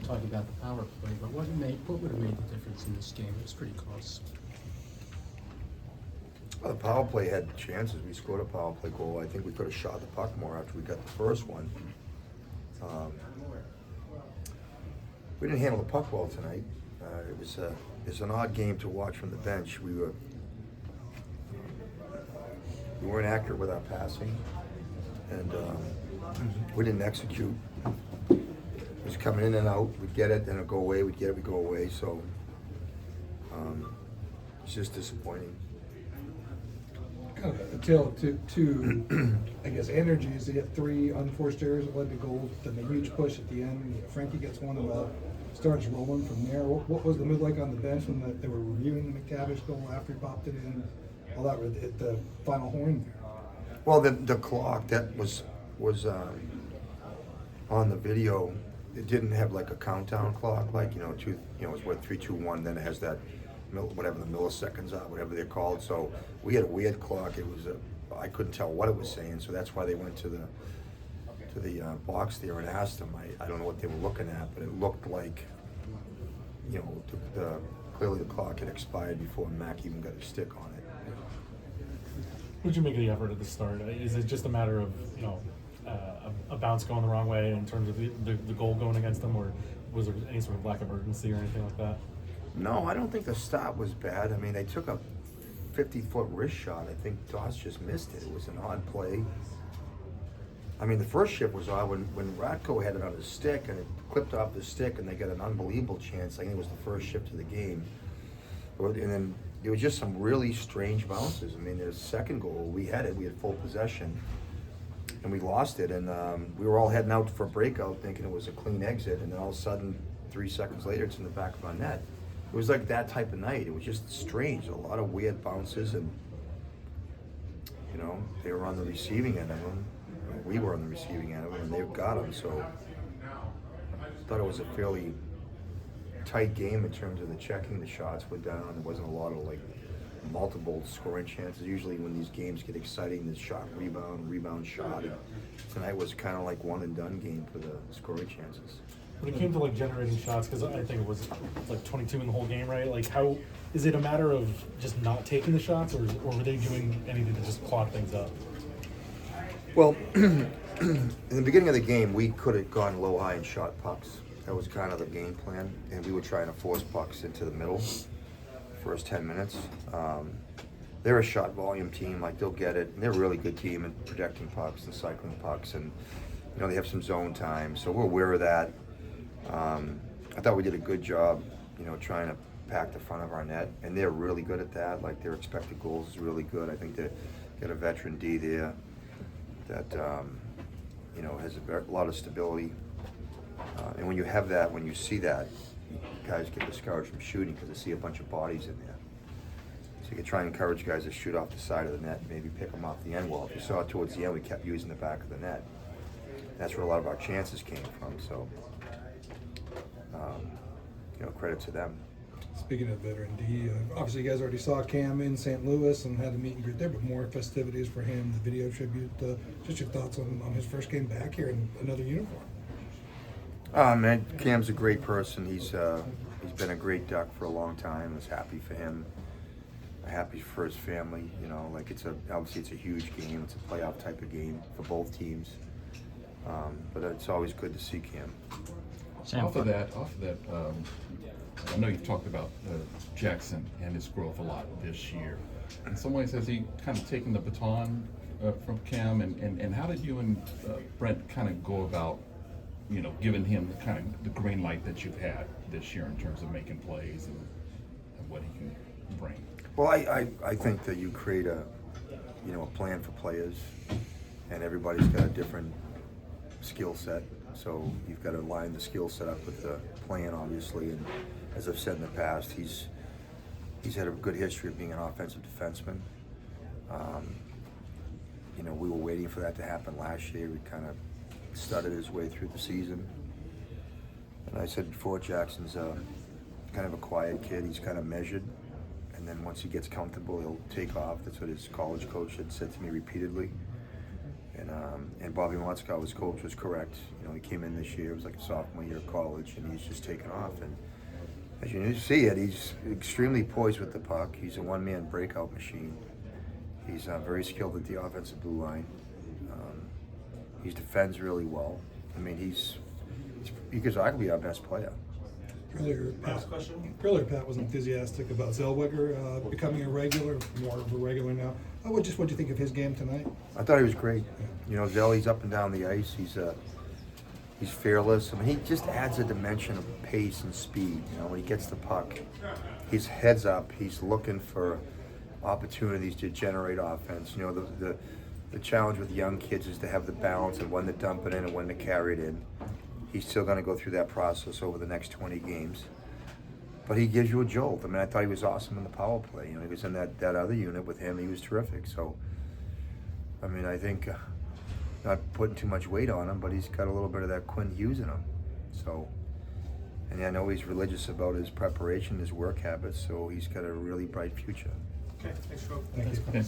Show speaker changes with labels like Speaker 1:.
Speaker 1: talking about the power play, but what would have made the difference in this game? It was pretty close.
Speaker 2: Well, the power play had chances. We scored a power play goal. I think we could have shot the puck more after we got the first one. We didn't handle the puck well tonight. It's an odd game to watch from the bench. We weren't accurate with our passing, and we didn't execute. It was coming in and out. We'd get it, then it'd go away. We'd get it, we'd go away. So it's just disappointing.
Speaker 3: Kind of a tale of two I guess, energies. They get 3 unforced errors that led to goals, then the huge push at the end. Frankie gets one and starts rolling from there. What was the mood like on the bench when they were reviewing the McTavish goal after he popped it in? All that at the final horn there.
Speaker 2: Well, the clock that was on the video, it didn't have like a countdown clock, like it's what 3, 2, 1. Then it has that whatever the milliseconds are, whatever they're called. So we had a weird clock. It was I couldn't tell what it was saying. So that's why they went to the box there and asked them. I don't know what they were looking at, but it looked like clearly the clock had expired before Mac even got a stick on it.
Speaker 4: What did you make of the effort at the start? Is it just a matter of a bounce going the wrong way in terms of the goal going against them, or was there any sort of lack of urgency or anything like that?
Speaker 2: No, I don't think the start was bad. I mean, they took a 50-foot wrist shot. I think Doss just missed it. It was an odd play. I mean, the first shift was odd when Ratko had it on his stick and it clipped off the stick and they got an unbelievable chance. I think it was the first shift of the game. And then there was just some really strange bounces. I mean, there's second goal. We had full possession and we lost it. And we were all heading out for a breakout thinking it was a clean exit. And then all of a sudden, 3 seconds later, it's in the back of our net. It was like that type of night. It was just strange. A lot of weird bounces, and they were on the receiving end of them. We were on the receiving end of them, and they got them. So I thought it was a fairly tight game in terms of the checking. The shots were down. There wasn't a lot of multiple scoring chances. Usually when these games get exciting, there's shot, rebound, shot. And tonight was kind of like one and done game for the scoring chances.
Speaker 4: When it came to generating shots, because I think it was 22 in the whole game, right? How is it a matter of just not taking the shots, or were they doing anything to just clog things up?
Speaker 2: Well, in the beginning of the game, we could have gone low, high, and shot pucks. That was kind of the game plan, and we were trying to force pucks into the middle first 10 minutes. They're a shot volume team, they'll get it. And they're a really good team at protecting pucks and cycling pucks, and they have some zone time, so we're aware of that. I thought we did a good job, trying to pack the front of our net, and they're really good at that. Their expected goals is really good. I think they got a veteran D there that has a lot of stability. And when you have that, when you see that, guys get discouraged from shooting because they see a bunch of bodies in there. So you can try and encourage guys to shoot off the side of the net, maybe pick them off the end. Well, if you saw it towards the end, we kept using the back of the net. That's where a lot of our chances came from. So. Credit to them.
Speaker 3: Speaking of veteran D, obviously you guys already saw Cam in St. Louis and had a meet and greet there, but more festivities for him, the video tribute. Just your thoughts on his first game back here in another uniform.
Speaker 2: Man, Cam's a great person. He's been a great Duck for a long time. I was happy for him. Happy for his family. Obviously it's a huge game. It's a playoff type of game for both teams. But it's always good to see Cam.
Speaker 5: Off of that, I know you've talked about Jackson and his growth a lot this year. In some ways, has he kind of taken the baton from Cam, and how did you and Brent kind of go about, giving him the green light that you've had this year in terms of making plays and what he can bring?
Speaker 2: Well, I think that you create a plan for players, and everybody's got a different skill set. So you've got to line the skill set up with the plan, obviously. And as I've said in the past, he's had a good history of being an offensive defenseman. We were waiting for that to happen last year. We kind of studied his way through the season. And I said before, Jackson's kind of a quiet kid. He's kind of measured. And then once he gets comfortable, he'll take off. That's what his college coach had said to me repeatedly. And Bobby Motzkow, his coach, was correct. You know, he came in this year, it was like a sophomore year of college, and he's just taken off. And as you see it, he's extremely poised with the puck. He's a one-man breakout machine. He's very skilled at the offensive blue line. He defends really well. I mean, he could arguably be our best player.
Speaker 3: Earlier, Pat was enthusiastic about Zellweger becoming a regular, more of a regular now. What do you think of his game tonight?
Speaker 2: I thought he was great. You know, Zell, he's up and down the ice. He's fearless. I mean, he just adds a dimension of pace and speed. You know, when he gets the puck, his head's up. He's looking for opportunities to generate offense. You know, the challenge with young kids is to have the balance of when to dump it in and when to carry it in. He's still going to go through that process over the next 20 games. But he gives you a jolt. I mean, I thought he was awesome in the power play. You know, he was in that other unit with him. He was terrific. So, I mean, I think not putting too much weight on him, but he's got a little bit of that Quinn Hughes in him. So, and I know he's religious about his preparation, his work habits. So he's got a really bright future.
Speaker 1: Okay, thanks, Rob.
Speaker 3: Thank you.
Speaker 5: Thanks.